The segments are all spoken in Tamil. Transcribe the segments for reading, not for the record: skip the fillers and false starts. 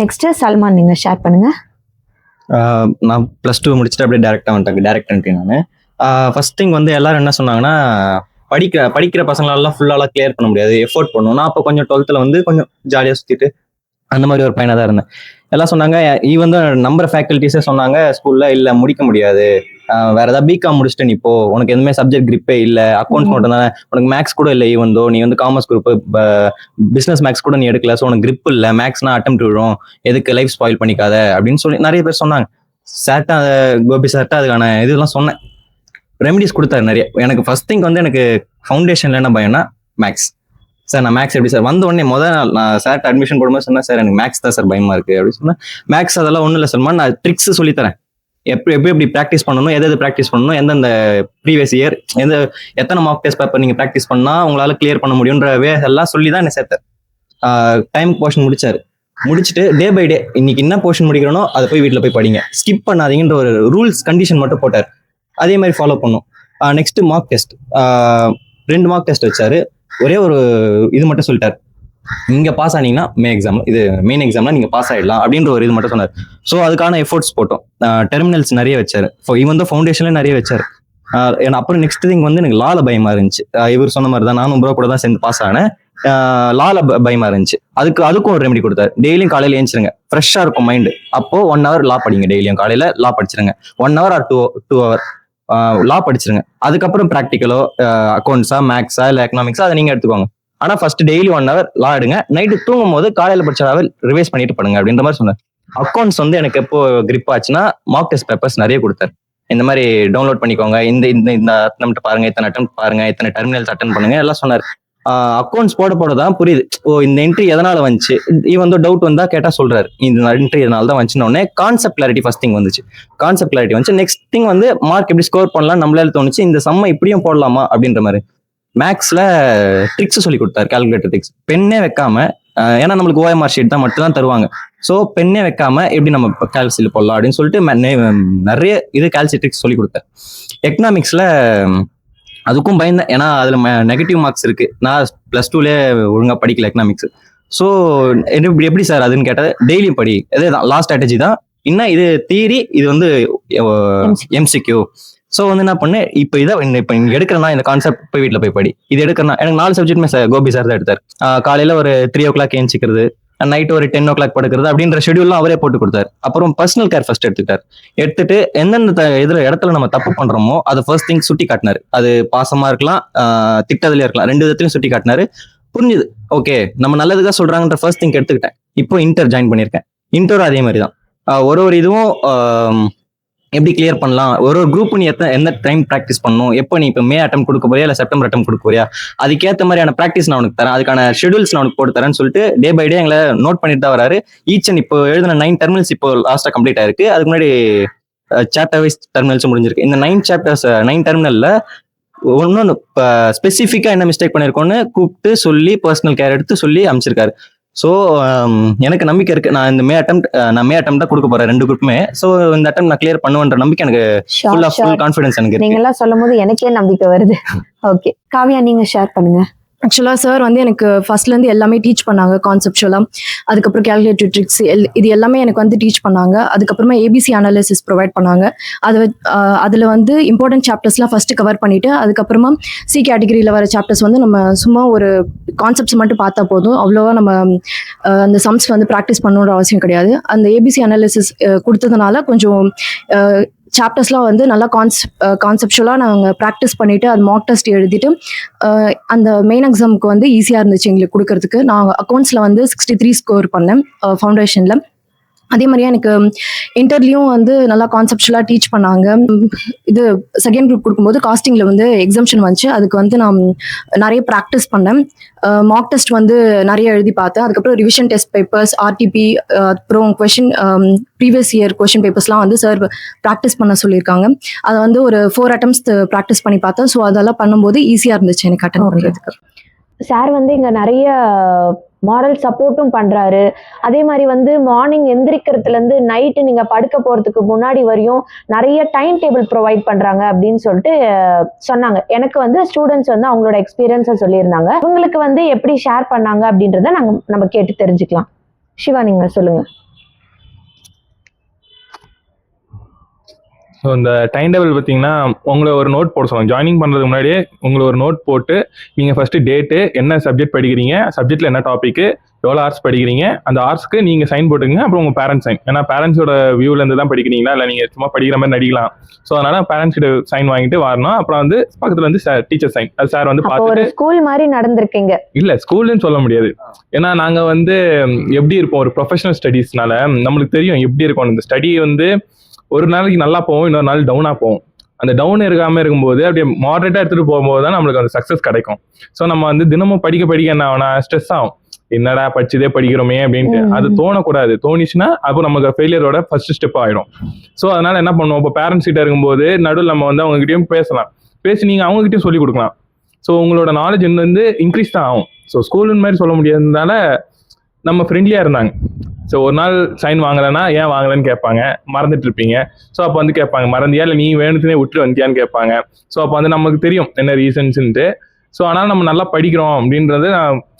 நெக்ஸ்ட் சல்மான், நீங்க ஷேர் பண்ணுங்க. நான் +2 முடிச்சுட்டு அப்படியே டேரக்டாக வந்துட்டாங்க. டேரக்ட் என்ட்ரி நான். ஃபர்ஸ்ட் திங் வந்து எல்லாரும் என்ன சொன்னாங்கன்னா, படிக்கிற பசங்களாலாம் ஃபுல்லாலாம் கிளியர் பண்ண முடியாது, எஃபோர்ட் பண்ணணும். நான் அப்போ கொஞ்சம் 12th வந்து கொஞ்சம் ஜாலியாக சுற்றிட்டு அந்த மாதிரி ஒரு பையனாக தான் இருந்தேன். எல்லாம் சொன்னாங்க, ஈவன் தான் நம்பர் ஃபேக்கல்ட்டிஸே சொன்னாங்க ஸ்கூல்ல, இல்லை முடிக்க முடியாது, வேற ஏதாவது பிகாம் முடிச்சுட்டு நீ போ, உனக்கு எதுவுமே சப்ஜெக்ட் கிரிப்பே இல்லை, அக்கௌண்ட்ஸ் மட்டும் தானே, உனக்கு மேக்ஸ் கூட இல்லை, ஈவன் தோ நீ வந்து காமர்ஸ் குரூப், பிசினஸ் மேக்ஸ் கூட நீ எடுக்கல, ஸோ உனக்கு கிரிப் இல்லை, மேக்ஸ்னா அட்டெம்ப்ட் விழும், எதுக்கு லைஃப் ஸ்பாயில் பண்ணிக்காத அப்படின்னு சொல்லி நிறைய பேர் சொன்னாங்க. சார்ட்டா கோபி சார்ட்டா அதுக்கான இதெல்லாம் சொன்னேன், ரெமிடிஸ் கொடுத்தாரு நிறைய. எனக்கு ஃபர்ஸ்ட் திங் வந்து எனக்கு ஃபவுண்டேஷன்ல என்ன பயம்னா மேக்ஸ். சார் நான் மேக்ஸ் எப்படி சார், வந்த உடனே முதல் நாள் நான் சார்ட்ட அட்மிஷன் போடும்போது சொன்னேன், சார் எனக்கு மேக்ஸ் தான் சார் பயமா இருக்கு அப்படின்னு சொன்னேன். மேக்ஸ் அதெல்லாம் ஒன்றும் இல்லை சார், நான் ட்ரிக்ஸ் சொல்லித்தரேன், எப்படி ப்ராக்டிஸ் பண்ணணும், எது ப்ராக்டிஸ் பண்ணணும், எந்தெந்த ப்ரீவியஸ் இயர் எத்தனை மார்க் டெஸ்ட் பேப்பர் நீங்க ப்ராக்டிஸ் பண்ணா உங்களால கிளியர் பண்ண முடியுன்ற எல்லாம் சொல்லி தான் என்ன சேர்த்தார். டைம் போர்ஷன் முடிச்சுட்டு டே பை டே இன்னைக்கு என்ன போர்ஷன் முடிக்கிறனோ அதை போய் வீட்டில் போய் படிங்க, ஸ்கிப் பண்ணாதீங்கன்ற ஒரு ரூல்ஸ் கண்டிஷன் மட்டும் போட்டார். அதே மாதிரி ஃபாலோ பண்ணும். Next mark test, 2 mark test வச்சாரு. ஒரே ஒரு இது மட்டும் சொல்லிட்டார், நீங்க பாஸ் ஆனீங்கன்னா மெயின் எக்ஸாம்ல நீங்க பாஸ் ஆயிடலாம் அப்படின்ற ஒரு இது மட்டும் சொன்னார். ஸோ அதுக்கான எஃபோர்ட்ஸ் போட்டோம். டெர்மினல்ஸ் நிறைய வச்சாரு, ஈவன் தான் ஃபவுண்டேஷன்ல நிறைய வச்சாரு. அப்புறம் நெக்ஸ்ட் திங் வந்து எனக்கு லால பயமா இருந்துச்சு. இவர் சொன்ன மாதிரி தான் நானும் ப்ரோ கூட தான் சேர்ந்து பாஸ் ஆனேன். லால பயமா இருந்துச்சு. அதுக்கும் ஒரு ரெமெடி கொடுத்தாரு. டெய்லியும் காலையில ஏஞ்சிருங்க, ஃப்ரெஷ்ஷா இருக்கும் மைண்டு. அப்போ 1 hour லா படிங்க, டெய்லியும் காலையில லா படிச்சிருங்க. 1 hour or 2 hour லா படிச்சிருங்க. அதுக்கப்புறம் ப்ராக்டிக்கலோ அக்கௌண்ட்ஸா மேக்ஸா இல்லை எக்கனாமிக்ஸா அதை நீங்க எடுத்துக்கோங்க. ஆனா ஃபர்ஸ்ட் டெய்லி 1 hour லா எடுங்க, நைட்டு தூங்கும் போது காலையில படிச்சாவே ரிவைஸ் பண்ணிட்டு பண்ணுங்க அப்படின்ற மாதிரி சொன்னார். அக்கௌண்ட்ஸ் வந்து எனக்கு எப்போ கிரிப் ஆச்சுன்னா மார்க் டெஸ்ட் பேப்பர்ஸ் நிறைய கொடுத்தாரு. இந்த மாதிரி டவுன்லோட் பண்ணிக்கோங்க, இந்த அட்டெம்ப்ட் பாருங்க, இத்தனை அட்டெம்ப்ட் பாருங்க, இத்தனை டெர்மினல்ஸ் அட்டன் பண்ணுங்க எல்லாம் சொன்னார். அக்கௌண்ட்ஸ் போடதான் புரியுது, ஓ இந்த என்ட்ரி எதனால வந்துச்சு, இவன் டவுட் வந்தா கேட்டா சொல்றாரு, இந்த என்ட்ரி எதனால தான் வந்துச்சுன்னு. கான்செப்ட் கிளாரிட்டி ஃபர்ஸ்ட் திங் வந்துச்சு. கான்செப்ட் கிளாரிட்டி வந்துச்சு. நெக்ஸ்ட் திங் வந்து மார்க் எப்படி ஸ்கோர் பண்ணலாம் நம்மளால தோணுச்சு, இந்த சம்மை இப்படியும் போடலாமா அப்படின்ற மாதிரி. மேக்ஸ்ல ட்ரிக்ஸ் சொல்லி கொடுத்தாரு, கால்குலேட்டர் ட்ரிக்ஸ். பெண்ணே வைக்காம, ஏன்னா நம்மளுக்கு ஓஎம்ஆர் ஷீட் தான் மட்டும் தான் தருவாங்க. ஸோ பெண்ணே வைக்காம எப்படி நம்ம கால்சியில் போடலாம் அப்படின்னு சொல்லிட்டு நிறைய இது கால்சி ட்ரிக்ஸ் சொல்லி கொடுத்தாரு. எக்கனாமிக்ஸ்ல அதுக்கும் பயந்தேன், ஏன்னா அதுல நெகட்டிவ் மார்க்ஸ் இருக்கு. நான் +2லே ஒழுங்கா படிக்கல எக்கனாமிக்ஸ். ஸோ எப்படி சார் அதுன்னு கேட்டது, டெய்லியும் படி, அதேதான் லாஸ்ட் ஸ்ட்ராட்டஜி தான். இன்னும் இது தியரி, இது வந்து எம்சிக்யூ. ஸோ வந்து என்ன பண்ணேன், இப்போ இப்போ இங்கே எடுக்கிறேன்னா இந்த கான்செப்ட் போய் வீட்டில் போய் படி. இது எடுக்கிறேன்னா எனக்கு 4 சப்ஜெக்ட்டுமே கோபி சார் தான் எடுத்தார். காலையில ஒரு 3 o'clock ஏஞ்சிக்கிறது, நைட்டு ஒரு 10 o'clock படுக்கிறது அப்படின்ற ஷெடியூல்லாம் அவரே போட்டு கொடுத்தாரு. அப்புறம் பர்சனல் கேர் ஃபர்ஸ்ட் எடுத்துட்டு எந்தெந்த இடத்துல நம்ம தப்பு பண்றோமோ அதை ஃபர்ஸ்ட் திங் சுட்டி காட்டினாரு. அது பாசமா இருக்கலாம், திட்டத்திலே இருக்கலாம், 2 விதத்திலையும் சுட்டி காட்டினாரு. புரிஞ்சுது, ஓகே நம்ம நல்லதுக்காக சொல்றாங்கன்ற ஃபர்ஸ்ட் திங் எடுத்துக்கிட்டேன். இப்போ இன்டர் ஜாயின் பண்ணியிருக்கேன். இன்டரும் அதே மாதிரி தான். ஒரு இதுவும் எப்படி கிளியர் பண்ணலாம், ஒரு குரூப் நீ எந்த டைம் ப்ராக்டிஸ் பண்ணணும், எப்போ நீ இப்போ மே அட்டம் கொடுக்க போறியா இல்லை செப்டம்பர் அட்டம் கொடுக்க போறியா, அதுக்கேற்ற மாதிரியான ப்ராக்டிஸ் நான் உனக்கு தரேன், அதுக்கான ஷெடியூல்ஸ் நான் உனக்கு போட்டு தரேன்னு சொல்லிட்டு டே பை டே எங்களை நோட் பண்ணிட்டு தான் வராரு. ஈச் அண்ட் இப்போ எழுதின 9 டெர்மினல்ஸ் இப்போ லாஸ்ட்டாக கம்ப்ளீட் ஆயிருக்கு. அதுக்கு முன்னாடி சாப்டர் வைஸ் டெர்மினல்ஸும் முடிஞ்சிருக்கு. இந்த 9 டெர்மினல்ல ஒன்னொன்னு ஸ்பெசிஃபிக்கா என்ன மிஸ்டேக் பண்ணிருக்கோன்னு கூப்பிட்டு சொல்லி பர்சனல் கேர் எடுத்து சொல்லி அமைச்சிருக்காரு. ஸோ எனக்கு நம்பிக்கை இருக்கு, நான் மே அட்டம் கொடுக்க போறேன் 2 குரூப்புமே. ஸோ இந்த அட்டம் நான் கிளியர் பண்ணுவேன்ற நம்பிக்கை எனக்கு, ஃபுல் கான்ஃபிடன்ஸ் எனக்கு. நீங்க எல்லாம் சொல்லும் போது எனக்கே நம்பிக்கை வருது. ஓகே காவியா, நீங்க ஷேர் பண்ணுங்க. ஆக்சுவலாக சார் வந்து எனக்கு ஃபர்ஸ்ட்லேருந்து எல்லாமே டீச் பண்ணாங்க கான்செப்சுவலாக. அதுக்கப்புறம் கேல்குலேட்டர் ட்ரிக்ஸ் இது எல்லாமே எனக்கு வந்து டீச் பண்ணாங்க. அதுக்கப்புறமா ஏபிசி அனாலிசிஸ் ப்ரொவைட் பண்ணாங்க. அதில் வந்து இம்பார்ட்டன்ட் சாப்டர்ஸ்லாம் ஃபஸ்ட்டு கவர் பண்ணிவிட்டு அதுக்கப்புறமா சி கேட்டகரியில் வர சாப்டர்ஸ் வந்து நம்ம சும்மா ஒரு கான்செப்ட்ஸ் மட்டும் பார்த்தா போதும், அவ்வளோவா நம்ம அந்த சம்ஸ் வந்து ப்ராக்டிஸ் பண்ணணுன்ற அவசியம் கிடையாது. அந்த ஏபிசி அனாலிசிஸ் கொடுத்ததுனால கொஞ்சம் சாப்டர்ஸ்லாம் வந்து நல்லா கான்செப்சுவலாக நாங்கள் ப்ராக்டிஸ் பண்ணிவிட்டு அது மார்க் டெஸ்ட் எழுதிட்டு அந்த மெயின் எக்ஸாமுக்கு வந்து ஈஸியாக இருந்துச்சு எங்களுக்கு கொடுக்கறதுக்கு. நான் அக்கௌண்ட்ஸில் வந்து 63 ஸ்கோர் பண்ணேன் ஃபவுண்டேஷனில். அதே மாதிரியே எனக்கு இன்டர்வியூவும் வந்து நல்லா கான்செப்சுவலாக டீச் பண்ணாங்க. இது செகண்ட் குரூப் கொடுக்கும்போது காஸ்டிங்கில் வந்து எக்ஸாம்ஷன் வந்துச்சு. அதுக்கு வந்து நான் நிறைய ப்ராக்டிஸ் பண்ணேன். மார்க் டெஸ்ட் வந்து நிறைய எழுதி பார்த்தேன். அதுக்கப்புறம் ரிவிஷன் டெஸ்ட் பேப்பர்ஸ், ஆர்டிபி, அப்புறம் ப்ரீவியஸ் இயர் கொஷின் பேப்பர்ஸ்லாம் வந்து சார் ப்ராக்டிஸ் பண்ண சொல்லியிருக்காங்க. அதை வந்து ஒரு 4 attempts ப்ராக்டிஸ் பண்ணி பார்த்தேன். ஸோ அதெல்லாம் பண்ணும்போது ஈஸியாக இருந்துச்சு எனக்கு அட்டன் பண்ணுறதுக்கு. சார் வந்து இங்கே நிறைய மாரல் சப்போர்ட்டும் பண்றாரு. அதே மாதிரி வந்து மார்னிங் எந்திரிக்கிறதுலேருந்து நைட்டு நீங்க படுக்க போறதுக்கு முன்னாடி வரையும் நிறைய டைம் டேபிள் ப்ரொவைட் பண்றாங்க அப்படின்னு சொல்லிட்டு சொன்னாங்க. எனக்கு வந்து ஸ்டூடெண்ட்ஸ் வந்து அவங்களோட எக்ஸ்பீரியன்ஸை சொல்லியிருந்தாங்க. உங்களுக்கு வந்து எப்படி ஷேர் பண்ணாங்க அப்படின்றத நம்ம கேட்டு தெரிஞ்சுக்கலாம். சிவா நீங்க சொல்லுங்க. ஸோ இந்த டைம் டேபிள் பார்த்தீங்கன்னா உங்களை ஒரு நோட் போட சொல்லுவாங்க. ஜாயினிங் பண்ணுறதுக்கு முன்னாடியே உங்களை ஒரு நோட் போட்டு நீங்கள் ஃபஸ்ட்டு டேட்டு, என்ன சப்ஜெக்ட் படிக்கிறீங்க, சப்ஜெக்ட்டில் என்ன டாப்பிக்கு, எவ்வளோ ஹார்ஸ் படிக்கிறீங்க, அந்த ஹார்ஸ்க்கு நீங்கள் சைன் போட்டுங்க. அப்புறம் உங்கள் பேரண்ட்ஸ் சைன். ஏன்னா பேரண்ட்ஸோட வியூலேருந்து தான் படிக்கிறீங்களா, இல்லை நீங்கள் சும்மா படிக்கிற மாதிரி நடிக்கலாம். ஸோ அதனால் பேரண்ட்ஸ் கிட்ட சைன் வாங்கிட்டு வரணும். அப்புறம் வந்து பக்கத்தில் வந்து டீச்சர் சைன். அது சார் வந்து அப்போ ஒரு பார்த்துட்டு. ஸ்கூல் மாதிரி நடந்திருக்கீங்க. இல்லை ஸ்கூல்னு சொல்ல முடியாது. ஏன்னா நாங்கள் வந்து எப்படி இருப்போம், ஒரு ப்ரொஃபஷனல் ஸ்டடீஸ்னால நம்மளுக்கு தெரியும் எப்படி இருக்கும். இந்த ஸ்டடி வந்து ஒரு நாளைக்கு நல்லா போகும், இன்னொரு நாள் டவுனாக போகும். அந்த டவுன் இருக்காமல் இருக்கும்போது அப்படியே மாடரேட்டாக எடுத்துகிட்டு போகும்போது தான் நம்மளுக்கு அந்த சக்ஸஸ் கிடைக்கும். ஸோ நம்ம வந்து தினமும் படிக்க என்ன ஆகும்னா ஸ்ட்ரெஸ் ஆகும். என்னடா படிச்சதே படிக்கிறோமே அப்படின்ட்டு. அது தோணக்கூடாது. தோணிச்சுன்னா அப்போ நமக்கு ஃபெயிலியரோட ஃபர்ஸ்ட் ஸ்டெப் ஆகிடும். ஸோ அதனால என்ன பண்ணுவோம், இப்போ பேரண்ட்ஸ் கிட்ட இருக்கும்போது நடுவில் நம்ம வந்து அவங்ககிட்டயும் பேசலாம். பேசி நீங்கள் அவங்ககிட்டயும் சொல்லிக் கொடுக்கலாம். ஸோ உங்களோட நாலேஜ் வந்து இன்க்ரீஸ் தான் ஆகும். ஸோ ஸ்கூலுன்னு மாதிரி சொல்ல முடியாததுனால நம்ம ஃப்ரெண்ட்லியாக இருந்தாங்க. ஸோ ஒரு நாள் சைன் வாங்கலைன்னா ஏன் வாங்கலைன்னு கேட்பாங்க. மறந்துட்டு இருப்பீங்க. ஸோ அப்போ வந்து கேட்பாங்க, மறந்தியா இல்லை நீ வேணுத்துனே விட்டு வந்தியான்னு கேட்பாங்க. ஸோ அப்போ வந்து நமக்கு தெரியும் என்ன ரீசன்ஸுன்ட்டு. ஸோ ஆனால் நம்ம நல்லா படிக்கிறோம் அப்படின்றது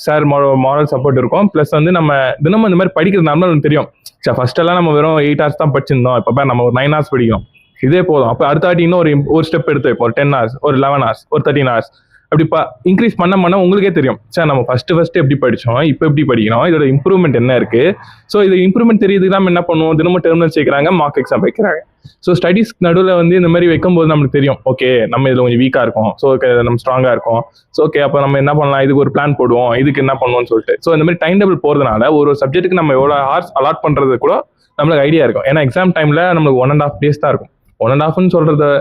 சார் மாரல் சப்போர்ட் இருக்கும். ப்ளஸ் வந்து நம்ம தினமும் இந்த மாதிரி படிக்கிறதுனால நமக்கு தெரியும். சார் ஃபர்ஸ்டெல்லாம் நம்ம வெறும் 8 hours தான் படிச்சிருந்தோம், இப்போ நம்ம ஒரு 9 hours படிக்கிறோம். இதே போதும். அப்போ அடுத்த வாட்டி இன்னும் ஒரு ஸ்டெப் எடுத்து வைப்போம். ஒரு 10 hours, ஒரு 11 hours, ஒரு 13 hours அப்படி இன்க்ரீஸ் பண்ண உங்களுக்கே தெரியும். சார் நம்ம ஃபர்ஸ்ட் எப்படி படித்தோம், இப்போ எப்படி படிக்கிறோம், இதோட இம்ப்ரூவ்மெண்ட் என்ன இருக்குது. ஸோ இது இம்ப்ரூவ்மெண்ட் தெரியுதுக்கு தான் என்ன பண்ணுவோம், தினமும் டெர்மினல் சேர்க்குறாங்க, மார்க் எக்ஸாம் வைக்கிறாங்க. ஸோ ஸ்டடீஸ் நடுவில் வந்து இந்த மாதிரி வைக்கும்போது நம்மளுக்கு தெரியும், ஓகே நம்ம இதில் கொஞ்சம் வீக்காக இருக்கும், ஸோ ஓகே நம்ம ஸ்ட்ராங்காக இருக்கும். ஸோ ஓகே அப்போ நம்ம என்ன பண்ணலாம், இதுக்கு ஒரு பிளான் போடுவோம், இதுக்கு என்ன பண்ணுவோம்னு சொல்லிட்டு. ஸோ இந்த மாதிரி டைம் டேபிள் போகிறதுனால ஒரு சப்ஜெக்ட்டுக்கு நம்ம எவ்வளோ ஹார்ஸ் அலாட் பண்ணுறது கூட நம்மளுக்கு ஐடியா இருக்கும். ஏன்னா எக்ஸாம் டைமில் நம்மளுக்கு 1.5 days தான் இருக்கும். 1.5 சொல்கிறது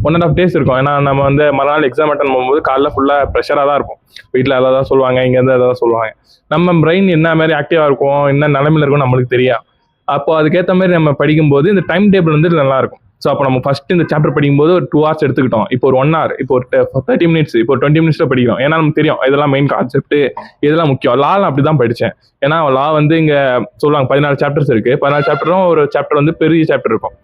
1.5 days இருக்கும். ஏன்னா நம்ம வந்து மறுநாள் எக்ஸாம் அட்டன் பண்ணும்போது காலைல ஃபுல்லாக ப்ரெஷராக தான் இருக்கும். வீட்டில் எதாவது தான் சொல்லுவாங்க, இங்கேருந்து எதாவது சொல்லுவாங்க. நம்ம பிரெயின் என்ன மாதிரி ஆக்டிவாக இருக்கும், என்ன நிலைமையில் இருக்கும் நம்மளுக்கு தெரியும். அப்போ அதுக்கேற்ற மாதிரி நம்ம படிக்கும்போது இந்த டைம் டேபிள் வந்து நல்லா இருக்கும். ஸோ அப்போ நம்ம ஃபர்ஸ்ட் இந்த சாப்டர் படிக்கும்போது ஒரு 2 hours எடுத்துக்கிட்டோம். இப்போ ஒரு 1 hour, இப்போ ஒரு 30 minutes, இப்போ ஒரு 20 minutes படிக்கிறோம். ஏன்னா நமக்கு தெரியும் இதெல்லாம் மெயின் கான்செப்ட், இதெல்லாம் முக்கியம். லாலாம் அப்படி தான் படித்தேன். ஏன்னா லா வந்து இங்கே சொல்லுவாங்க 14 chapters இருக்குது. 14 chapterம் ஒரு சாப்டர் வந்து பெரிய சாப்டர் இருக்கும்.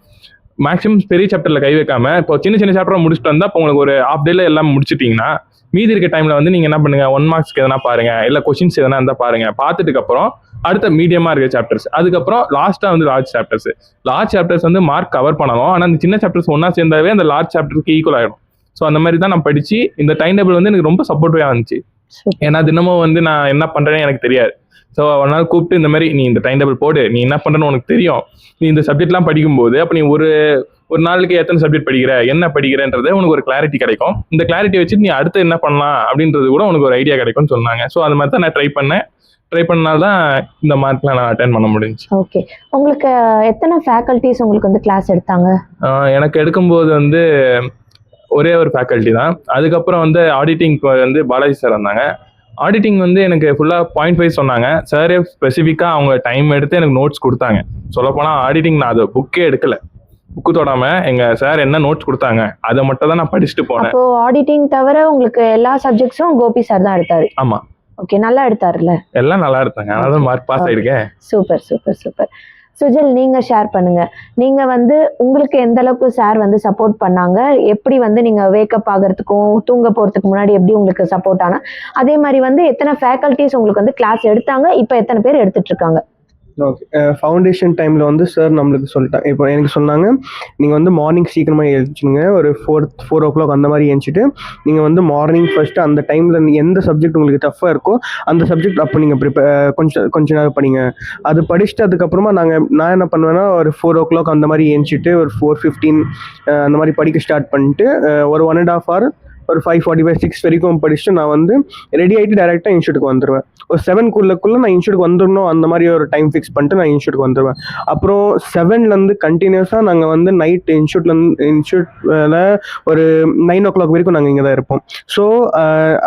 மேக்ஸிமம் பெரிய சாப்டர்ல கை வைக்காம இப்போ சின்ன சாப்டர் முடிச்சுட்டு வந்தா இப்போ உங்களுக்கு ஒரு ஹாஃப் டேல எல்லாம் முடிச்சிட்டீங்கன்னா மீதி இருக்க டைம்ல வந்து நீங்க என்ன பண்ணுங்க, 1 marksக்கு எதனா பாருங்க, இல்ல கொஸ்டின்ஸ் எதனா இருந்தா பாருங்க. பார்த்துட்டு அப்புறம் அடுத்த மீடியமா இருக்க சாப்டர்ஸ், அதுக்கப்புறம் லாஸ்டா வந்து லார்ஜ் சாப்டர்ஸ் வந்து மார்க் கவர் பண்ணணும். ஆனா அந்த சின்ன சாப்டர்ஸ் ஒன்னா சேர்ந்தாவே அந்த லார்ஜ் சாப்டருக்கு ஈக்குவல் ஆயிடும். ஸோ அந்த மாதிரி தான் நான் படிச்சு இந்த டைம் டேபிள் வந்து எனக்கு ரொம்ப சப்போர்ட்டிவா இருந்துச்சு. ஏன்னா தினமும் வந்து நான் என்ன பண்றேன்னு எனக்கு தெரியாது. ஸோ ஒரு நாள் கூப்பிட்டு இந்த மாதிரி நீ இந்த டைம் டேபிள் போடு, நீ என்ன பண்ணுறன்னு உனக்கு தெரியும், நீ இந்த சப்ஜெக்ட்லாம் படிக்கும்போது அப்போ நீ ஒரு நாளுக்கு எத்தனை சப்ஜெக்ட் படிக்கிற, என்ன படிக்கிறன்றது உனக்கு ஒரு கிளாரிட்டி கிடைக்கும். இந்த கிளாரிட்டி வச்சுட்டு நீ அடுத்து என்ன பண்ணலாம் அப்படின்றது கூட உனக்கு ஒரு ஐடியா கிடைக்கும்னு சொன்னாங்க. ஸோ அது மாதிரி தான் நான் ட்ரை பண்ணால்தான் இந்த மார்க்லாம் நான் அட்டென்ட் பண்ண முடிஞ்சுச்சு. ஓகே, உங்களுக்கு எத்தனை ஃபேக்கல்ட்டிஸ் உங்களுக்கு வந்து கிளாஸ் எடுத்தாங்க? எனக்கு எடுக்கும்போது வந்து ஒரே ஒரு ஃபேக்கல்ட்டி தான். அதுக்கப்புறம் வந்து ஆடிட்டிங் வந்து பாலாஜி சார் வந்தாங்க. ஆடிட்டிங் வந்து எனக்கு ஃபுல்லாக 0.5 சொன்னாங்க. சாரே ஸ்பெசிஃபிக்காக அவங்க டைம் எடுத்து எனக்கு நோட்ஸ் கொடுத்தாங்க. சொல்லப்போனால் ஆடிட்டிங் நான் அதை புக்கே எடுக்கலை. புக்கு தொடாம எங்க சார் என்ன நோட்ஸ் கொடுத்தாங்க அதை மட்டும் தான் நான் படிச்சுட்டு போனேன். அப்போ ஆடிட்டிங் தவிர உங்களுக்கு எல்லா சப்ஜெக்ட்ஸும் கோபி சார் தான் எடுத்தாரு? ஆமா. ஓகே, நல்லா எடுத்தாருல்ல? எல்லாம் நல்லா எடுத்தாங்க, அதனால மார்க் பாஸ் ஆயிடுக்கேன். Super super super. சுஜல், நீங்க ஷேர் பண்ணுங்க. நீங்க வந்து உங்களுக்கு எந்த அளவுக்கு சார் வந்து சப்போர்ட் பண்ணாங்க, எப்படி வந்து நீங்க வேக்கப் ஆகிறதுக்கும் தூங்க போறதுக்கு முன்னாடி எப்படி உங்களுக்கு சப்போர்ட் ஆனா, அதே மாதிரி வந்து எத்தனை ஃபேக்கல்ட்டிஸ் உங்களுக்கு வந்து கிளாஸ் எடுத்தாங்க, இப்போ எத்தனை பேர் எடுத்துட்டு இருக்காங்க? ஓகே, ஃபவுண்டேஷன் டைமில் வந்து சார் நம்மளுக்கு சொல்லிட்டாங்க. இப்போ எனக்கு சொன்னாங்க, நீங்கள் வந்து மார்னிங் சீக்கிரமாக எழுந்துச்சுங்க, ஒரு 4 o'clock அந்த மாதிரி எழுந்துச்சிட்டு நீங்கள் வந்து மார்னிங் ஃபர்ஸ்ட்டு அந்த டைமில் எந்த சப்ஜெக்ட் உங்களுக்கு டஃப்பாக இருக்கோ அந்த சப்ஜெக்ட் அப்போ நீங்கள் கொஞ்ச நேரம் படிங்க. அது படிச்சுட்டு அதுக்கப்புறமா நான் என்ன பண்ணுவேன்னா ஒரு 4 o'clock அந்த மாதிரி எழுந்துச்சிட்டு ஒரு 4:15 அந்த மாதிரி படிக்க ஸ்டார்ட் பண்ணிட்டு ஒரு 1.5 hour ஒரு 5:45 6 வரைக்கும் படிச்சுட்டு நான் வந்து ரெடி ஆகிட்டு டேரெக்டாக இன்ஸ்டியூட்டுக்கு வந்துடுவேன். ஒரு 7 நான் இன்ஸ்டியூட்டுக்கு வந்துடணும் அந்த மாதிரி ஒரு டைம் ஃபிக்ஸ் பண்ணிட்டு நான் இன்ஸ்டியூட்டுக்கு வந்துடுவேன். அப்புறம் 7 கண்டினியூஸாக நாங்கள் வந்து நைட் இன்ஸ்டியூட்டில் ஒரு 9 o'clock வரைக்கும் நாங்கள் இங்கே தான் இருப்போம். ஸோ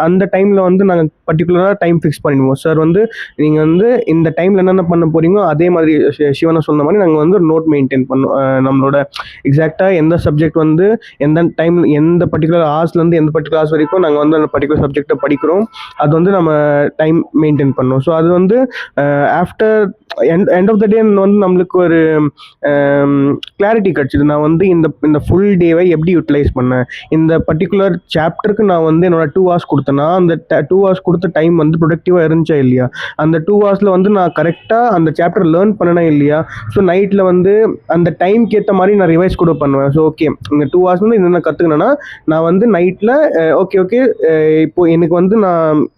அந்த டைமில் வந்து நாங்கள் பர்டிகுலராக டைம் ஃபிக்ஸ் பண்ணிடுவோம். சார் வந்து நீங்கள் வந்து இந்த டைமில் என்னென்ன பண்ண போகிறீங்களோ அதே மாதிரி சிவனை சொன்ன மாதிரி நாங்கள் வந்து நோட் மெயின்டைன் பண்ணோம். நம்மளோட எக்ஸாக்டாக எந்த சப்ஜெக்ட் வந்து எந்த டைம் எந்த பர்டிகுலர் ஹார்ஸ்லேருந்து எந்த அந்த பர்டிகுலர் கிளாஸ் வரைக்கும் நாங்கள் வந்து அந்த பர்டிகுலர் சப்ஜெக்டை படிக்கிறோம். அது வந்து நம்ம டைம் மெயின்டைன் பண்ணோம். ஸோ அது வந்து ஆஃப்டர் எண்ட் ஆஃப் த டே வந்து நம்மளுக்கு ஒரு கிளாரிட்டி கிடச்சிது. நான் வந்து இந்த ஃபுல் டேவை எப்படி யூட்டிலைஸ் பண்ணேன், இந்த பர்டிகுலர் சாப்டருக்கு நான் வந்து என்னோட 2 hours கொடுத்தேன்னா அந்த 2 hours கொடுத்த டைம் வந்து ப்ரொடக்டிவாக இருந்துச்சா இல்லையா, அந்த 2 hours வந்து நான் கரெக்டாக அந்த சாப்டர் லேர்ன் பண்ணனா இல்லையா. ஸோ நைட்டில் வந்து அந்த டைம்க்கு ஏற்ற மாதிரி நான் ரிவைஸ் கூட பண்ணுவேன். ஸோ ஓகே இந்த 2 hours வந்து என்னென்ன கற்றுக்கணுன்னா நான் வந்து நைட்டில் ஓகே இப்போ எனக்கு வந்து நான்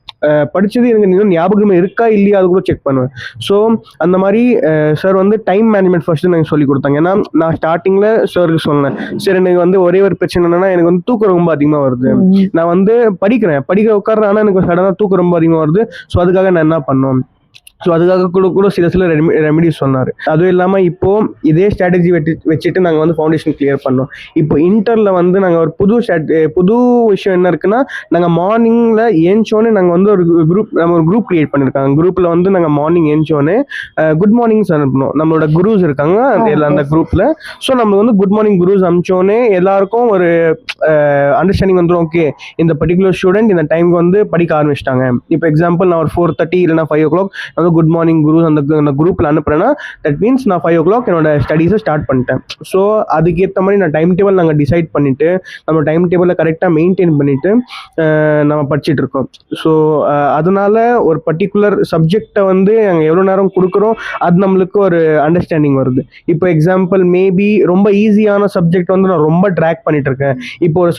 படித்தது எனக்கு இன்னும் ஞாபகமே இருக்கா இல்லையா அது கூட செக் பண்ணுவேன். ஸோ அந்த மாதிரி சார் வந்து டைம் மேனேஜ்மெண்ட் ஃபர்ஸ்ட்டு எனக்கு சொல்லி கொடுத்தாங்க. ஏன்னா நான் ஸ்டார்டிங்கில் சாருக்கு சொன்னேன், சரி எனக்கு வந்து ஒரே ஒரு பிரச்சனை என்னன்னா எனக்கு வந்து தூக்கம் ரொம்ப அதிகமாக வருது. நான் வந்து படிக்க உட்கார்றேன், ஆனால் எனக்கு சடனாக தூக்கம் ரொம்ப அதிகமாக வருது. ஸோ அதுக்காக நான் என்ன பண்ணோம், ஸோ அதுக்காக கூட சில ரெமிடிஸ் சொன்னார். அதுவும் இல்லாமல் இப்போ இதே ஸ்ட்ராட்டஜி வச்சுட்டு நாங்கள் வந்து ஃபவுண்டேஷன் கிளியர் பண்ணோம். இப்போ இன்டரில் வந்து நாங்கள் ஒரு புது விஷயம் என்ன இருக்குன்னா, நாங்கள் மார்னிங்கில் ஏஞ்சோன்னே நாங்கள் வந்து ஒரு குரூப் கிரியேட் பண்ணியிருக்காங்க. குரூப்பில் வந்து நாங்கள் மார்னிங் ஏஞ்சோன்னே குட் மார்னிங்ஸ் அனுப்பணும். நம்மளோட குருஸ் இருக்காங்க அந்த குரூப்பில். ஸோ நம்ம வந்து குட் மார்னிங் குருஸ் அனுப்பிச்சோன்னே எல்லாருக்கும் ஒரு அண்டர்ஸ்டாண்டிங் வந்துடும். ஓகே இந்த பர்டிகுலர் ஸ்டூடெண்ட் இந்த டைமுக்கு வந்து படிக்க ஆரம்பிச்சிட்டாங்க. இப்போ எக்ஸாம்பிள் நான் ஒரு 4:30 இல்லைனா 5 o'clock குட் மார்னிங் குரு அந்த குரூப்ல அனுப்புறேன்னா தட் மீன்ஸ் நான் 5 o'clock என்னோட ஸ்டடீஸை ஸ்டார்ட் பண்ணிட்டேன். ஸோ அதுக்கேற்ற மாதிரி நான் டைம் டேபிள் நாங்கள் டிசைட் பண்ணிட்டு நம்ம டைம் டேபிளை கரெக்டாக மெயின்டைன் பண்ணிட்டு நம்ம படிச்சுட்டு இருக்கோம். ஸோ அதனால ஒரு பர்டிகுலர் சப்ஜெக்டை வந்து நாங்கள் எவ்வளோ நேரம் கொடுக்குறோம் அது நம்மளுக்கு ஒரு அண்டர்ஸ்டாண்டிங் வருது. இப்போ எக்ஸாம்பிள் மேபி ரொம்ப ஈஸியான சப்ஜெக்ட் வந்து நான் ரொம்ப ட்ராக் பண்ணிட்டு இருக்கேன். இப்போ ஒரு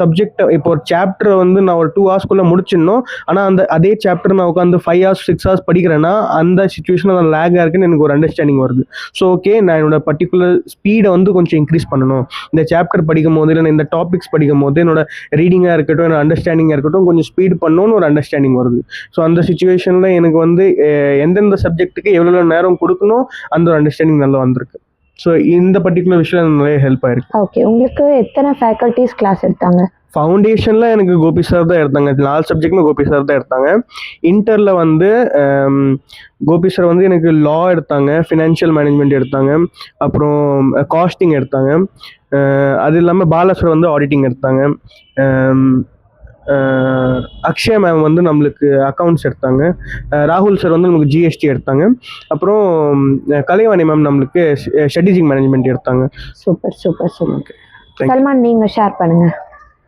சாப்டர் வந்து நான் ஒரு 2 hours முடிச்சிடணும், ஆனால் அதே சாப்டர் நான் உட்காந்து 5 hours 6 hours படிக்கிறேன்னா அந்த சிச்சுவேஷனில் நான் லேகாக இருக்குன்னு எனக்கு ஒரு அண்டர்ஸ்டாண்டிங் வருது. ஸோ ஓகே நான் என்னோட பர்டிகுலர் ஸ்பீடை வந்து கொஞ்சம் இன்க்ரீஸ் பண்ணணும். இந்த சாப்டர் படிக்கும் போது இல்லை இந்த டாபிக்ஸ் படிக்கும் போது என்னோட ரீடிங்காக இருக்கட்டும் என்னோட அண்டர்ஸ்டாண்டிங்காக இருக்கட்டும் கொஞ்சம் ஸ்பீட் பண்ணணும்னு ஒரு அண்டர்ஸ்டாண்டிங் வருது. ஸோ அந்த சுச்சுவேஷனில் எனக்கு வந்து எந்தெந்த சப்ஜெக்ட்டுக்கு எவ்வளோ நேரம் கொடுக்கணும் அந்த ஒரு அண்டர்ஸ்டாண்டிங் நல்லா வந்திருக்கு. ஸோ இந்த பர்டிகுலர் விஷயம் நிறைய ஹெல்ப் ஆயிருக்கு. ஓகே, உங்களுக்கு எத்தனை ஃபேக்கல்ட்டிஸ் கிளாஸ் எடுத்தாங்க? ஃபவுண்டேஷனில் எனக்கு கோபி சார் தான் எடுத்தாங்க. 4 சப்ஜெக்ட்டுமே கோபி சார் தான் எடுத்தாங்க. இன்டரில் வந்து கோபி சார் வந்து எனக்கு லா எடுத்தாங்க, ஃபினான்ஷியல் மேனேஜ்மெண்ட் எடுத்தாங்க, அப்புறம் காஸ்டிங் எடுத்தாங்க. அது இல்லாமல் பாலா சார் வந்து ஆடிட்டிங் எடுத்தாங்க. அக்ஷயா மேம் வந்து நம்மளுக்கு அக்கௌண்ட்ஸ் எடுத்தாங்க. ராகுல் சார் வந்து நமக்கு ஜிஎஸ்டி எடுத்தாங்க. அப்புறம் கலைவாணி மேம் நம்மளுக்கு ஸ்ட்ராட்டஜிக் மேனேஜ்மெண்ட் எடுத்தாங்க. சூப்பர். சல்மான் நீங்க ஷேர் பண்ணுங்க.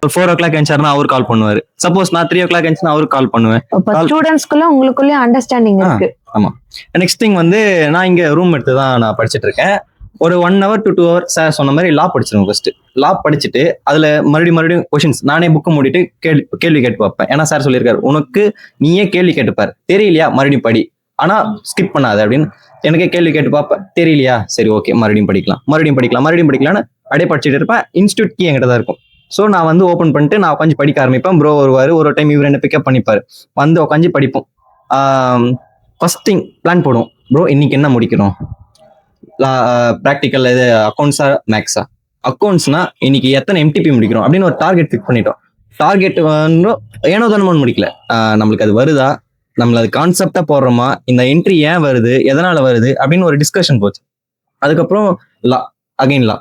4 o'clock எழுந்தாருன்னா அவர் கால் பண்ணுவாரு. சப்போஸ் நான் 3 o'clock எழுந்துச்சுன்னா அவருக்கு கால் பண்ணுவேன். ஸ்டூடெண்ட்ஸ்க்குள்ள உங்களுக்குள்ள அண்டர்ஸ்டாண்டிங் இருக்கு. ஆமா. நெக்ஸ்ட் திங் வந்து நான் இங்க ரூம் எடுத்து தான் நான் படிச்சுட்டு இருக்கேன். ஒரு 1 hour to 2 hours சார் சொன்ன மாதிரி லா படிச்சிருவேன். ஃபர்ஸ்ட் லா படிச்சுட்டு அதுல மறுபடியும் கொஸ்டின்ஸ் நானே புக்கு மூடிட்டு கேள்வி கேட்டு பார்ப்பேன். ஏன்னா சார் சொல்லியிருக்காரு உனக்கு நீயே கேள்வி கேட்டுப்பாரு, தெரியலையா மறுபடியும் படி, ஆனா ஸ்கிப் பண்ணாது அப்படின்னு. எனக்கே கேள்வி கேட்டு பார்ப்பேன், தெரியலையா சரி ஓகே மறுபடியும் படிக்கலாம்னு அப்படியே படிச்சுட்டு இருப்பேன். இன்ஸ்டியூட் கீ என்கிட்ட தான் இருக்கும். ஸோ நான் வந்து ஓப்பன் பண்ணிட்டு நான் உட்காந்து படிக்க ஆரம்பிப்பேன். ப்ரோ வருவார், ஒரு டைம் இவர் என்ன பிக்கப் பண்ணிப்பாரு, வந்து உட்காந்து படிப்போம். ஃபர்ஸ்ட் திங் பிளான் போடுவோம், ப்ரோ இன்னைக்கு என்ன முடிக்கிறோம், ப்ராக்டிக்கல் இது அக்கௌண்ட்ஸா மேக்ஸா, அக்கௌண்ட்ஸ்னா இன்னைக்கு எத்தனை எம்டிபி முடிக்கிறோம் அப்படின்னு ஒரு டார்கெட் ஃபிக்ஸ் பண்ணிட்டோம். டார்கெட் ஏனோ தானே முடிக்கல, நம்மளுக்கு அது வருதா, நம்மள அது கான்செப்டா போடுறோமா, இந்த என்ட்ரி ஏன் வருது எதனால வருது அப்படின்னு ஒரு டிஸ்கஷன் போச்சு. அதுக்கப்புறம் லா அகைன் லா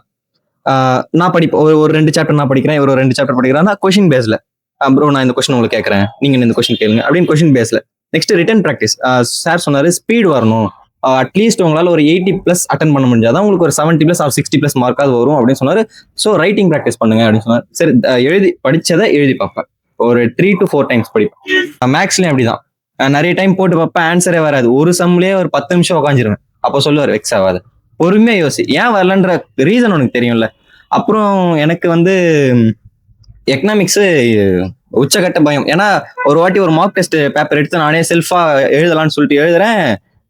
நான் படிப்பேன். ஒரு 2 சாப்டர் நான் படிக்கிறேன், ஒரு 2 சாப்டர் படிக்கிறேன். கொஸ்டின் பேஸ்ல ப்ரோ நான் இந்த கொஸ்டின் உங்களுக்கு கேட்கறேன், நீங்க இந்த கொஸ்டின் கேளுங்க அப்படின்னு கொஸ்டின் பேஸ்ல. Next return practice. சார் சொன்னாரு ஸ்பீடு வரணும், அட்லீஸ்ட் உங்களால ஒரு 80+ அட்டன் பண்ண முடிஞ்சாதான் உங்களுக்கு ஒரு 70+ or 60+ மார்க்காவது வரும் அப்படின்னு சொன்னாரு. ஸோ ரைட்டிங் ப்ராக்டிஸ் பண்ணுங்க அப்படின்னு சொன்னாரு. சரி படிச்சதை எழுதி பார்ப்பேன், ஒரு 3 to 4 times படிப்பேன். மேக்ஸ்லயும் அப்படிதான், நிறைய டைம் போட்டு பார்ப்பேன், ஆன்சரே வராது. ஒரு சம்லயே ஒரு 10 நிமிஷம் உட்காந்துருவேன். அப்போ சொல்லுவார் வெக்ஸ் ஆகாது, பொறுமையா யோசி, ஏன் வரலன்ற ரீசன் உனக்கு தெரியும்ல. அப்புறம் எனக்கு வந்து எக்கனாமிக்ஸ் உச்சகட்ட பயம். ஏன்னா ஒரு வாட்டி ஒரு மார்க் டெஸ்ட் பேப்பர் எடுத்து நானே செல்ஃபா எழுதலாம்னு சொல்லிட்டு எழுதுறேன்,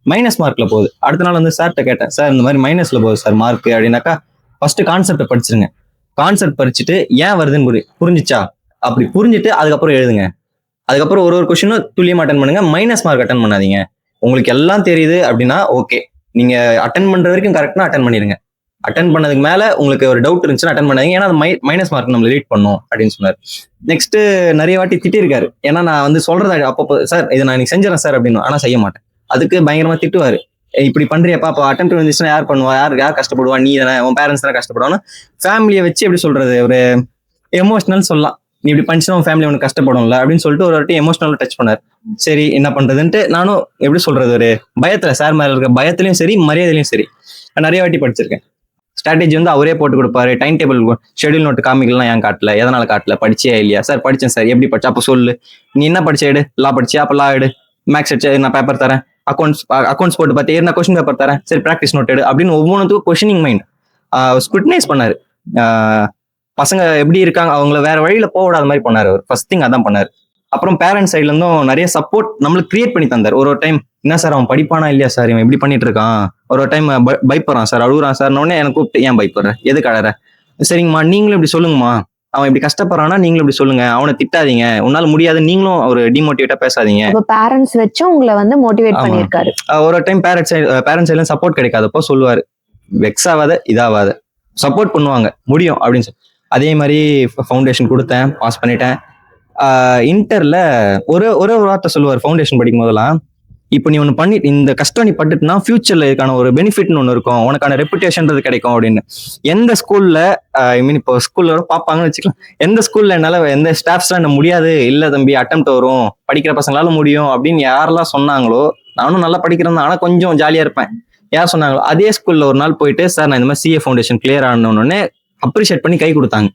மைனஸ் மார்க்ல போகுது. அடுத்த நாள் வந்து சார்கிட்ட கேட்டேன், சார் இந்த மாதிரி மைனஸ்ல போகுது சார் மார்க் அப்படின்னாக்கா, ஃபர்ஸ்ட் கான்செப்டை படிச்சிருங்க, கான்செப்ட் படிச்சுட்டு ஏன் வருதுன்னு புரிஞ்சிச்சா அப்படி புரிஞ்சுட்டு அதுக்கப்புறம் எழுதுங்க. அதுக்கப்புறம் ஒரு கொஸ்டினும் துல்லியமா அட்டன் பண்ணுங்க, மைனஸ் மார்க் அட்டன் பண்ணாதீங்க. உங்களுக்கு எல்லாம் தெரியுது அப்படின்னா ஓகே, நீங்க அட்டன் பண்ற வரைக்கும் கரெக்டா அட்டன் பண்ணிருங்க. அட்டன் பண்ணதுக்கு மேல உங்களுக்கு ஒரு டவுட் இருந்துச்சுன்னா அட்டன் பண்ணாதீங்க, ஏன்னா அது மைனஸ் மார்க் நம்ம ரீட் பண்ணும் அப்படின்னு சொன்னார். நெக்ஸ்ட் நிறைய வாட்டி திட்டிருக்காரு, ஏன்னா நான் வந்து சொல்றத அப்போ சார் இதை நான் இன்னைக்கு செஞ்சிடறேன் சார் அப்படின்னு, ஆனா செய்ய மாட்டேன். அதுக்கு பயங்கரமா திட்டுவாரு, இப்படி பண்றியப்பா, அப்போ அட்டன் வந்துச்சுன்னா யார் பண்ணுவா, யார் கஷ்டப்படுவா, நீ தானே, உன் பேரண்ட்ஸ் தானே கஷ்டப்படுவான்னு. ஃபேமிலியை வச்சு எப்படி சொல்றது, ஒரு எமோஷனல் சொல்லலாம். நீ இப்படி பண்ணிச்சுன்னா உன் ஃபேமிலி உனக்கு கஷ்டப்படும்ல அப்படின்னு சொல்லிட்டு ஒரு வாட்டி எமோஷனலாக டச் பண்ணார். சரி என்ன பண்றதுன்ட்டு நானும் எப்படி சொல்றது, ஒரு பயத்துல சார் மேல இருக்க பயத்துலயும் சரி மரியாதையிலையும் சரி நிறைய வாட்டி படிச்சிருக்கேன். ஸ்ட்ராட்டஜி வந்து அவரே போட்டு கொடுப்பாரு. டைம் டேபிள் ஷெடியூல் நோட்டு காமிக்கலாம், ஏன் காட்டல, எதனால காட்டல, படிச்சியா இல்லையா, சார் படிச்சேன் சார், எப்படி படிச்சா, அப்போ சொல்லு, நீ என்ன படிச்ச எடு, லா படிச்சியா, அப்போ லா எடு, மேக்ஸ் எடுத்து நான் பேப்பர் தரேன், அக்கௌண்ட்ஸ் போட்டு பார்த்து நான் கொஸ்டின் பேப்பர் தரேன், சரி ப்ராக்டிஸ் நோட் எடு அப்படின்னு ஒவ்வொன்றுத்துக்கும் கொஸ்டினிங் மைண்ட் ஸ்குட்னைஸ் பண்ணாரு. பசங்க எப்படி இருக்காங்க அவங்கள வேற வழியில போக விடாத மாதிரி பண்ணாரு. ஃபர்ஸ்ட் திங் அதான் பண்ணாரு. அப்புறம் பேரண்ட்ஸ் சைட்ல இருந்தும் நிறைய சப்போர்ட் நம்மளுக்கு கிரியேட் பண்ணி தந்தார். ஒரு டைம் என்ன சார் அவன் படிப்பானா இல்லையா சார், இவன் இப்படி பண்ணிட்டு இருக்கான், ஒரு டைம் பயப்படுறான் சார், அழுகுறான் சார், உடனே எனக்கு கூப்பிட்டு ஏன் பயப்படுற, எதுக்கு அழற, சரிங்கம்மா நீங்களும் இப்படி சொல்லுங்கம்மா, அவன் இப்படி கஷ்டப்படுறான்னா நீங்களும் இப்படி சொல்லுங்க, அவனை திட்டாதீங்க, உன்னால முடியாது, நீங்களும் ஒரு டிமோட்டிவேட்டா பேசாதீங்க. பேரண்ட்ஸ் வச்சு உங்களை வந்து மோட்டிவேட் பண்ணிருக்காரு. ஒரு டைம் பேரண்ட்ஸ் சைட்ல சப்போர்ட் கிடைக்காதப்போ சொல்லுவாரு, வெக்ஸ் ஆகாத இதாவாத, சப்போர்ட் பண்ணுவாங்க, முடியும் அப்படின்னு சொல்லி. அதே மாதிரி ஃபவுண்டேஷன் கொடுத்தேன், பாஸ் பண்ணிட்டேன். இன்டர்ல ஒரு வார்த்தை சொல்லுவார் ஃபவுண்டேஷன் படிக்கும் போதெல்லாம், இப்போ நீ ஒன்று பண்ணி இந்த கஷ்டம் நீ பட்டுட்டுனா ஃபியூச்சர்ல இதுக்கான ஒரு பெனிஃபிட்னு ஒன்று இருக்கும், உனக்கான ரெப்புடேஷன்றது கிடைக்கும் அப்படின்னு. எந்த ஸ்கூல்ல ஐ மீன் இப்போ ஸ்கூல்ல பார்ப்பாங்கன்னு வச்சுக்கலாம், எந்த ஸ்கூல்ல என்னால எந்த ஸ்டாஃப்ஸ்லாம் என்ன முடியாது, இல்லை தம்பி அட்டெம்ப்ட் வரும், படிக்கிற பசங்களால முடியும் அப்படின்னு யாரெல்லாம் சொன்னாங்களோ, நானும் நல்லா படிக்கிறேன் தான், ஆனால் கொஞ்சம் ஜாலியா இருப்பேன், யார் சொன்னாங்களோ அதே ஸ்கூல்ல ஒரு நாள் போயிட்டு சார் நான் இந்த மாதிரி சிஏ ஃபவுண்டேஷன் கிளியர் ஆனோன்னு அப்ரிஷியேட் பண்ணி கை கொடுத்தாங்க.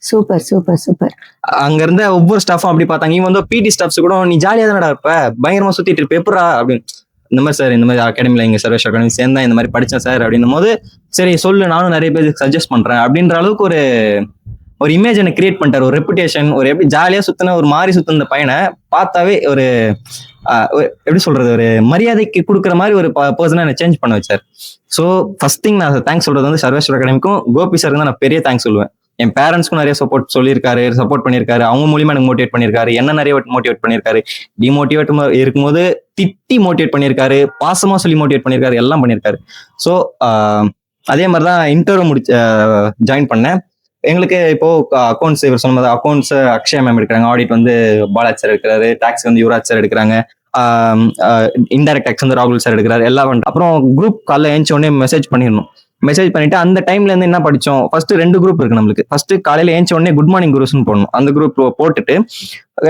Super super super. அங்க இருந்த ஒவ்வொரு ஸ்டாஃபும் அப்படி பார்த்தாங்க. இவன் வந்து பிடி ஸ்டாஃப்ஸ் கூட நீ ஜாலியா தானடா இருப்ப, பயங்கரமா சுத்திட்டு இருப்ப, எப்படா அப்படின்னு. இந்த மாதிரி சார் இந்த மாதிரி அகாடமில இங்க சர்வேஷ் அகாடமி சேர்ந்தா இந்த மாதிரி படிச்சேன் சார் அப்படின்னும் போது, சரி சொல்லு நானும் நிறைய பேருக்கு சஜஸ்ட் பண்றேன் அப்படின்ற அளவுக்கு ஒரு இமேஜ் எனக்கு கிரியேட் பண்ணிட்டார். ஒரு ரெப்புடேஷன், ஒரு எப்படி ஜாலியா சுத்தின ஒரு மாதிரி சுத்தின பையனை பார்த்தாவே ஒரு எப்படி சொல்றது, ஒரு மரியாதைக்கு கொடுக்குற மாதிரி ஒரு பர்சனா என்ன சேஞ்ச் பண்ண வச்சார். ஸோ ஃபர்ஸ்ட் திங் நான் தேங்க்ஸ் சொல்றது வந்து சர்வேஸ்வர் அகாடமிக்கும் கோபி சார் தான் நான் பெரிய தேங்க்ஸ் சொல்லுவேன். என் பேரண்ட்ஸ்க்கும் நிறைய சப்போர்ட் பண்ணியிருக்காரு, அவங்க மூலியமா எனக்கு மோட்டிவேட் பண்ணியிருக்காரு, என்ன நிறைய மோட்டிவேட் பண்ணியிருக்காரு, டிமோட்டிவேட் இருக்கும்போது திட்டி மோட்டிவேட் பண்ணியிருக்காரு, பாசமா சொல்லி மோட்டிவேட் பண்ணியிருக்காரு, எல்லாம் பண்ணியிருக்காரு. ஸோ அதே மாதிரி தான் இன்டர்வியூ ஜாயின் பண்ணேன். எங்களுக்கு இப்போ அக்கௌண்ட்ஸ் இவர் சொன்ன மாதிரி அக்கௌண்ட்ஸ் அக்ஷயா மேம் எடுக்கிறாங்க, ஆடிட் வந்து பாலாஜ் சார் எடுக்கிறாரு, டாக்ஸ் வந்து யுவராஜ் சார் எடுக்கிறாங்க, இன்டைரக்ட் டாக்ஸ் வந்து ராகுல் சார் எடுக்கிறாரு, எல்லாம் அப்புறம் குரூப் காலைல ஏஞ்ச உடனே மெசேஜ் பண்ணிட்டு அந்த டைம்ல இருந்து என்ன படிச்சோம், ஃபர்ஸ்ட் 2 குரூப் இருக்கு நம்மளுக்கு. ஃபர்ஸ்ட் காலையில ஏஞ்ச உடனே குட் மார்னிங் குரூஸ்னு போடணும், அந்த குரூப் போட்டுட்டு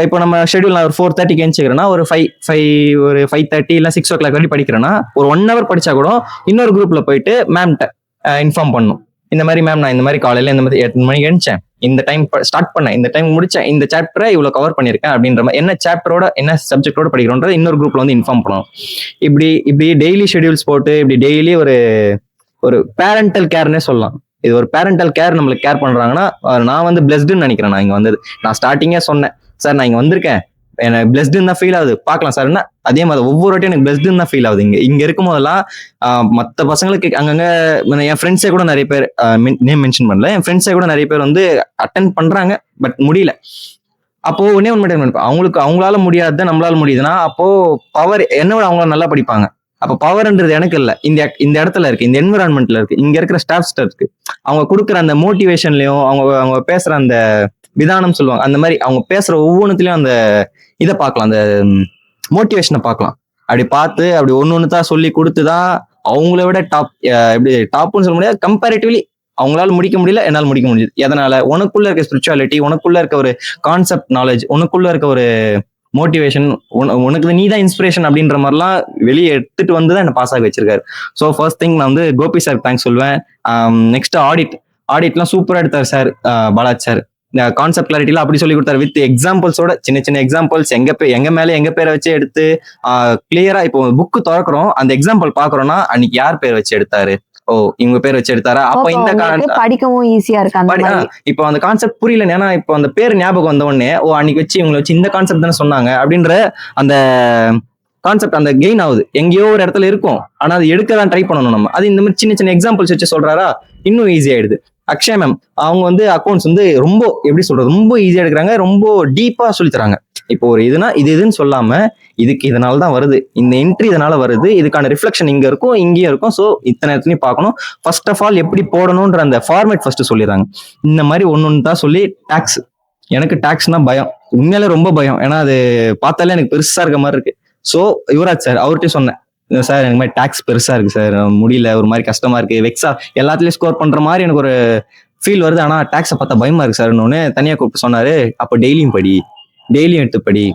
இப்போ நம்ம ஷெடியூல் நான் ஒரு 4:30 ஏஞ்சிக்கிறேன்னா ஒரு 5:30 இல்லை 6 o'clock வரைக்கும் படிக்கிறேன்னா ஒரு 1 hour படிச்சா கூட இன்னொரு குரூப்ல போயிட்டு மேம்கிட்ட இன்ஃபார்ம் பண்ணணும், இந்த மாதிரி மேம் நான் இந்த மாதிரி காலையில இந்த மாதிரி 8 மணிக்கு எழுந்தேன், இந்த டைம் ஸ்டார்ட் பண்ணேன், இந்த டைம் முடிச்சேன், இந்த சாப்டரை இவ்வளவு கவர் பண்ணியிருக்கேன் அப்படின்ற மாதிரி, என்ன சாப்டரோட என்ன சப்ஜெக்டோட படிக்கிறோன்ற இன்னொரு குரூப்ல வந்து இன்ஃபார்ம் பண்ணணும். இப்படி டெய்லி ஷெடியூல்ஸ் போட்டு இப்படி டெய்லி ஒரு பேரண்டல் கேர்னே சொல்லலாம். இது ஒரு பேரண்டல் கேர் நம்மளுக்கு கேர் பண்றாங்கன்னா நான் வந்து பிளஸ்டுன்னு நினைக்கிறேன். நான் இங்க வந்தது நான் ஸ்டார்டிங்கே சொன்னேன், சார் நான் இங்க வந்திருக்கேன் எனக்கு பிளஸ்டுன்னு தான் ஃபீல் ஆகுது, பார்க்கலாம் சார். அதே மாதிரி ஒவ்வொரு வாட்டியும் எனக்கு பிளஸ்டுன்னு தான் ஃபீல் ஆகுது. இங்க இருக்கும் போதெல்லாம் மற்ற பசங்களுக்கு அங்கங்க என் ஃப்ரெண்ட்ஸே கூட நிறைய பேர் நேம் மென்ஷன் பண்ணல, என் ஃப்ரெண்ட்ஸே கூட நிறைய பேர் வந்து அட்டென்ட் பண்றாங்க, பட் முடியல. அப்போ ஒன்னே ஒன்று அவங்களால முடியாது, நம்மளால முடியுதுன்னா அப்போ பவர் என்னோட அவங்களால நல்லா படிப்பாங்க. அப்ப பவர்ன்றது எனக்கு இல்ல, இந்த இடத்துல இருக்கு, இந்த என்விரான்மெண்ட்ல இருக்கு, இங்க இருக்கிற ஸ்டாஃப்ஸ்ட இருக்கு. அவங்க கொடுக்குற அந்த மோட்டிவேஷன்லயும் அவங்க பேசுற அந்த விதானம் சொல்லுவாங்க, அந்த மாதிரி அவங்க பேசுற ஒவ்வொன்றுலயும் அந்த இதை பார்க்கலாம், அந்த மோட்டிவேஷனை பார்க்கலாம். அப்படி பார்த்து அப்படி ஒன்னு தான் சொல்லி கொடுத்துதான் அவங்கள விட டாப், எப்படி டாப்னு சொல்ல முடியாது, கம்பேரிட்டிவ்லி அவங்களால முடிக்க முடியல, என்னால் முடிக்க முடியுது. எதனால? உனக்குள்ள இருக்க ஸ்பிரிச்சுவாலிட்டி, உனக்குள்ள இருக்க ஒரு கான்செப்ட் நாலேஜ், உனக்குள்ள இருக்க ஒரு மோட்டிவேஷன், உனக்கு நீ தான் இன்ஸ்பிரேஷன் அப்படின்ற மாதிரிலாம் வெளியே எடுத்துட்டு வந்து தான் என்ன பாஸ் ஆகி வச்சிருக்காரு. ஸோ ஃபர்ஸ்ட் திங் நான் வந்து கோபி சார் தேங்க்ஸ் சொல்லுவேன். நெக்ஸ்ட் ஆடிட்லாம் சூப்பராக எடுத்தார் சார் பாலாஜ் சார். இந்த கான்செப்ட் கிளாரிட்டிலாம் அப்படி சொல்லி கொடுத்தாரு, வித் எக்ஸாம்பிள்ஸோட, சின்ன எக்ஸாம்பிள்ஸ் எங்க மேல எங்க பேரை வச்சு எடுத்து கிளியரா. இப்போ புக்கு திறக்கிறோம், அந்த எக்ஸாம்பிள் பாக்குறோம்னா அன்னைக்கு யார் பேர் வச்சு எடுத்தாரு, ஓ இவங்க பேர் வச்சு எடுத்தாரா, அப்ப இந்த படிக்கவும் ஈஸியா இருக்கு. இப்போ அந்த கான்செப்ட் புரியல, ஏன்னா இப்போ அந்த பேர் ஞாபகம் வந்த உடனே ஓ அன்னைக்கு வச்சு இவங்களை வச்சு இந்த கான்செப்ட் தானே சொன்னாங்க அப்படின்ற அந்த கான்செப்ட் அந்த கெயின் ஆகுது. எங்கேயோ ஒரு இடத்துல இருக்கும், ஆனா அது எடுக்க தான் ட்ரை பண்ணணும் நம்ம. அது இந்த மாதிரி சின்ன எக்ஸாம்பிள்ஸ் வச்சு சொல்றாரா, இன்னும் ஈஸி ஆயிடுது. அக்ஷயா மேம் அவங்க வந்து அக்கௌண்ட்ஸ் வந்து ரொம்ப எப்படி சொல்றது, ரொம்ப ஈஸியா எடுக்கிறாங்க, ரொம்ப டீப்பா சொல்லி தராங்க. இப்போ ஒரு இதுன்னு சொல்லாம இதுக்கு இதனால தான் வருது, இந்த என்ட்ரி இதனால வருது, இதுக்கான ரிஃப்ளெக்ஷன் இங்க இருக்கும் இங்கேயும் இருக்கும், ஸோ இத்தனை இடத்துலையும் பார்க்கணும். ஃபர்ஸ்ட் ஆஃப் ஆல் எப்படி போடணும்ன்ற அந்த ஃபார்மேட் ஃபர்ஸ்ட் சொல்லிடுறாங்க. இந்த மாதிரி ஒன்னு தான் சொல்லி டாக்ஸ், எனக்கு டாக்ஸ்னா பயம், உண்மையிலே ரொம்ப பயம், ஏன்னா அது பார்த்தாலே எனக்கு பெருசா இருக்க மாதிரி இருக்கு. ஸோ யுவராஜ் சார் அவர்கிட்ட சொன்னேன், சார் எனக்கு மாதிரி டாக்ஸ் பெருசா இருக்கு சார், முடியல, ஒரு மாதிரி கஷ்டமா இருக்கு, வெக்ஸா எல்லாத்துலயும் ஸ்கோர் பண்ற மாதிரி எனக்கு ஒரு ஃபீல் வருது. ஆனால் டேக்ஸை பார்த்தா பயமா இருக்கு சார்னு தனியாக கூப்பிட்டு சொன்னாரு. அப்போ டெய்லியும் படி, டெய்லியும் எடுத்து படி,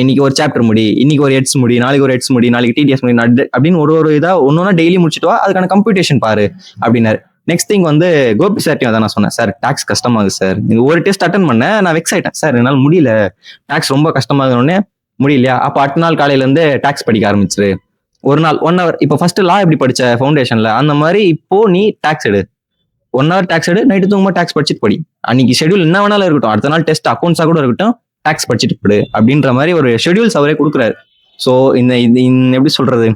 இன்னைக்கு ஒரு சாப்டர் முடி, இன்னைக்கு ஒரு ஹெட்ஸ் முடி, நாளைக்கு ஒரு ஹெட்ஸ் முடி, நாளைக்கு டிடிஎஸ் முடி அப்படின்னு ஒரு இதா ஒன்னொன்னா டெய்லி முடிச்சுட்டு வா, அதுக்கான கம்ப்யூட்டேஷன் பாரு அப்படின்னாரு. நெக்ஸ்ட் திங் வந்து கோபி சார்ட்டையும் அதான் நான் சொன்னேன், சார் டேக்ஸ் கஷ்டமாகுது சார், நீங்க ஒரு டெஸ்ட் அட்டன் பண்ணேன், நான் வெக்ஸ் ஆயிட்டேன் சார், என்னால் முடியல, டேக்ஸ் ரொம்ப கஷ்டமாகுதுன்னு. முடியலையா, அப்போ அடுத்த நாள் காலையில இருந்து டேக்ஸ் படிக்க ஆரம்பிச்சிரு. ஒரு நாள் 1 hour, இப்போ ஃபர்ஸ்ட் லா எப்படி படிச்ச ஃபவுண்டேஷன்ல அந்த மாதிரி இப்போ நீ டேக்ஸ் எடு, 1 hour டேக்ஸ் எடு, நைட்டு தூங்கும்போது டேக்ஸ் படிச்சுட்டு படி, அன்னைக்கு ஷெட்யூல் என்ன வேணாலும் இருக்கட்டும், அடுத்த நாள் டெஸ்ட் அக்கௌண்ட்ஸா கூட இருக்கட்டும், டேக்ஸ் படிச்சுட்டு போடு அப்படின்ற மாதிரி ஒரு ஷெட்யூல்ஸ் அவரே கொடுக்குறாரு. ஸோ இந்த எப்படி சொல்றது,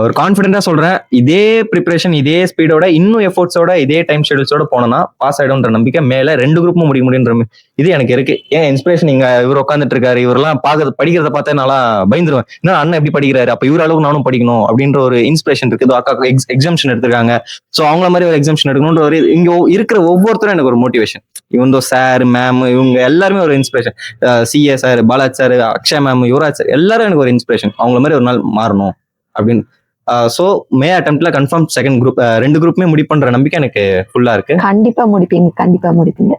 ஒரு கான்ஃபிடென்ட்டா சொல்றேன், இதே ப்ரிப்பரேஷன், இதே ஸ்பீடோட, இன்னும் எஃபோர்ட்ஸோட, இதே டைம் ஷெட்யூல்ஸோட போனோம்னா பாஸ் ஆயிடும்ன்ற நம்பிக்கை மேல 2 குரூப்பும் முடிக்க முடியுன்ற இது எனக்கு இருக்கு. ஏன் இன்ஸ்பிரேஷன் இங்க இவர் உட்காந்துட்டு இருக்காரு, இவரெல்லாம் படிக்கிறத பார்த்தா நல்லா பயந்துருவேன், என்ன அண்ணன் எப்படி படிக்கிறாரு, அப்ப இவர் அளவுக்கு நானும் படிக்கணும் அப்படின்ற ஒரு இன்ஸ்பிரேஷன் இருக்குது. அக்கா எக்ஸாம்ஷன் எடுத்திருக்காங்க, ஸோ அவங்கள மாதிரி ஒரு எக்ஸாம்ஷன் எடுக்கணும்ன்ற ஒரு இங்க இருக்கிற ஒவ்வொருத்தரும் எனக்கு ஒரு மோட்டிவேஷன். இவன் சார், மேம், இவங்க எல்லாருமே ஒரு inspiration. CA sir, Balaji sir, Akshaya ma'am, Yuvaraj sir, எல்லாரும் எனக்கு ஒரு இன்ஸ்பிரேஷன். அவங்கள மாதிரி ஒரு நாள் மாறணும் அப்படின்னு. ஸோ மே அட்டெம்ப்ட்ல கன்ஃபார்ம் செகண்ட் குரூப் 2 குரூப்புமே முடிப்பன்ற நம்பிக்கை எனக்கு ஃபுல்லா இருக்கு. கண்டிப்பா முடிப்பீங்க, கண்டிப்பா முடிப்பீங்க.